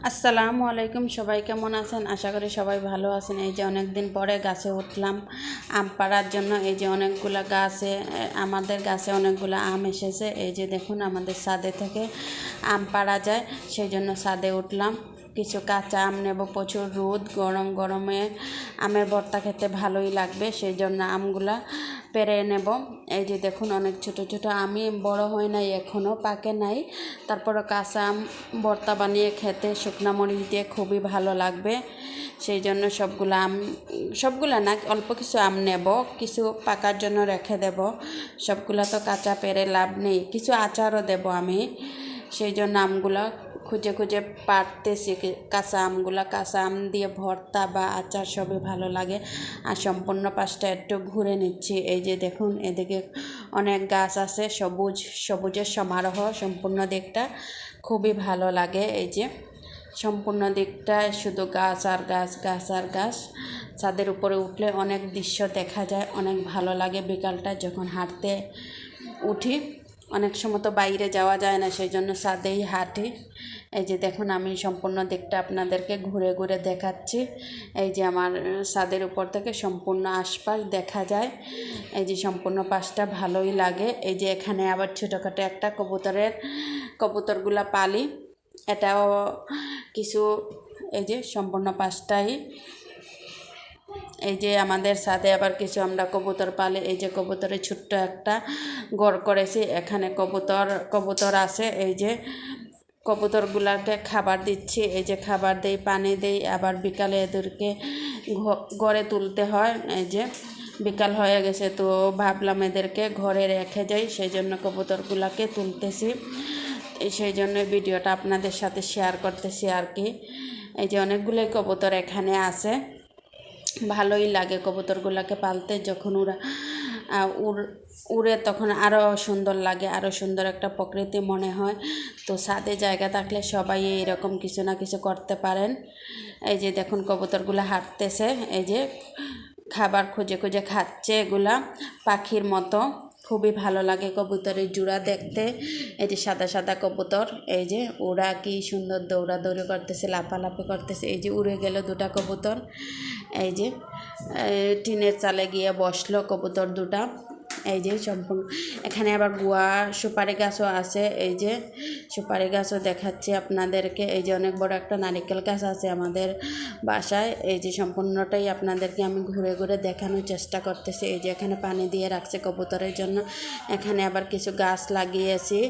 আসসালামু আলাইকুম। সবাই কেমন আছেন? আশা করি সবাই ভালো আছেন। এই যে অনেক দিন পরে গাছে উঠলাম আম পাড়ার জন্য। এই যে অনেকগুলা গাছে আমাদের গাছে অনেকগুলো আম এসেছে। এই যে দেখুন আমাদের ছাদে থেকে আম পাড়া যায়, সেই জন্য ছাদে উঠলাম। কিছু কাঁচা আম নেব, প্রচুর রোদ, গরমে আমের ভর্তা খেতে ভালোই লাগবে, সেই জন্য আমগুলা পেরে নেব। এই যে দেখুন অনেক ছোট ছোট আমি, বড় হয় নাই এখনও, পাকে নাই। তারপরে কাঁচা আম ভর্তা বানিয়ে খেতে শুকনা মরিচ দিয়ে খুবই ভালো লাগবে। সেই জন্য সবগুলা না, অল্প কিছু আম নেব, কিছু পাকার জন্য রেখে দেব। সবগুলা তো কাঁচা পেরে লাভ নেই, কিছু আচারও দেব আমি। সেই জন্য আমগুলা খুঁজে খুঁজে পাড়তেছি। কাঁচা আম দিয়ে ভর্তা বা আচার সবই ভালো লাগে। আর সম্পূর্ণ পাশটা একটু ঘুরে নিচ্ছি। এই যে দেখুন এদিকে অনেক গাছ আছে, সবুজের সমারোহ। সম্পূর্ণ দিকটা খুবই ভালো লাগে। এই যে সম্পূর্ণ দিকটায় শুধু গাছ আর গাছ, গাছ আর গাছ। ছাদের উপরে উঠলে অনেক দৃশ্য দেখা যায়, অনেক ভালো লাগে। বিকালটা যখন হাঁটতে উঠি, অনেক সময় তো বাইরে যাওয়া যায় না, সেই জন্য ছাদেই হাঁটি। এই যে দেখুন আমি সম্পূর্ণ দিকটা আপনাদেরকে ঘুরে ঘুরে দেখাচ্ছি। এই যে আমার ছাদের উপর থেকে সম্পূর্ণ আশপাশ দেখা যায়। এই যে সম্পূর্ণ পাশটা ভালোই লাগে। এই যে এখানে আবার ছোটোখাটো একটা কবুতরগুলা পালি, এটাও কিছু। এই যে সম্পূর্ণ পাশটাই, এই যে আমাদের ছাদে আবার কিছু আমরা কবুতর পালি। এই যে কবুতরের ছোট্ট একটা ঘর করেছি, এখানে কবুতর আছে। এই যে কবুতরগুলাকে খাবার দিচ্ছি। এই যে খাবার দেই, পানি দেই, আবার বিকালে এদেরকে ঘরে তুলতে হয়। এই যে বিকাল হয়ে গেছে, তো ভাবলাম এদেরকে ঘরে রেখে যাই, সেই জন্য কবুতরগুলাকে তুলতেছি। সেই জন্য ভিডিওটা আপনাদের সাথে শেয়ার করতেছি আর কি। এই যে অনেকগুলোই কবুতর এখানে আছে, ভালোই লাগে কবুতরগুলোকে পালতে। যখন ওরা উড়ে তখন আরও সুন্দর লাগে, আরও সুন্দর একটা প্রকৃতি মনে হয়। তো ছাদে জায়গা থাকলে সবাই এইরকম কিছু না কিছু করতে পারেন। এই যে দেখুন কবুতরগুলো হাঁটতেছে, এই যে খাবার খুঁজে খুঁজে খাচ্ছে এগুলা পাখির মতো। খুবই ভালো লাগে কবুতরের জোড়া দেখতে। এই যে সাদা সাদা কবুতর, এই যে ওরা কি সুন্দর দৌড়াদৌড়ি করতেছে, লাফালাফি করতেছে। এই যে উড়ে গেল দুটা কবুতর। এই যে টিনের চালে গিয়ে বসলো কবুতর দুটা। এই যে সম্পূর্ণ এখানে আবার গুয়া সুপারি গাছও আছে। এই যে সুপারি গাছও দেখাচ্ছি আপনাদেরকে। এই যে অনেক বড় একটা নারিকেল গাছ আছে আমাদের বাসায়। এই যে সম্পূর্ণটাই আপনাদেরকে আমি ঘুরে ঘুরে দেখানোর চেষ্টা করতেছি। এই যে এখানে পানি দিয়ে রাখছে কবুতরের জন্য, এখানে আবার কিছু গাছ লাগিয়েছি।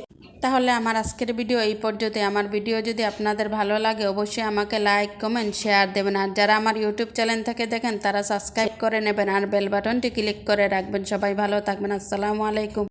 তাহলে আমার আজকের ভিডিও এই পর্যন্ত। আমার ভিডিও যদি আপনাদের ভালো লাগে অবশ্যই আমাকে লাইক, কমেন্ট, শেয়ার দেবেন। আর যারা আমার ইউটিউব চ্যানেল থেকে দেখেন তারা সাবস্ক্রাইব করে নেবেন আর বেল বাটনটি ক্লিক করে রাখবেন। সবাই ভালো থাকবেন। আসসালামু আলাইকুম।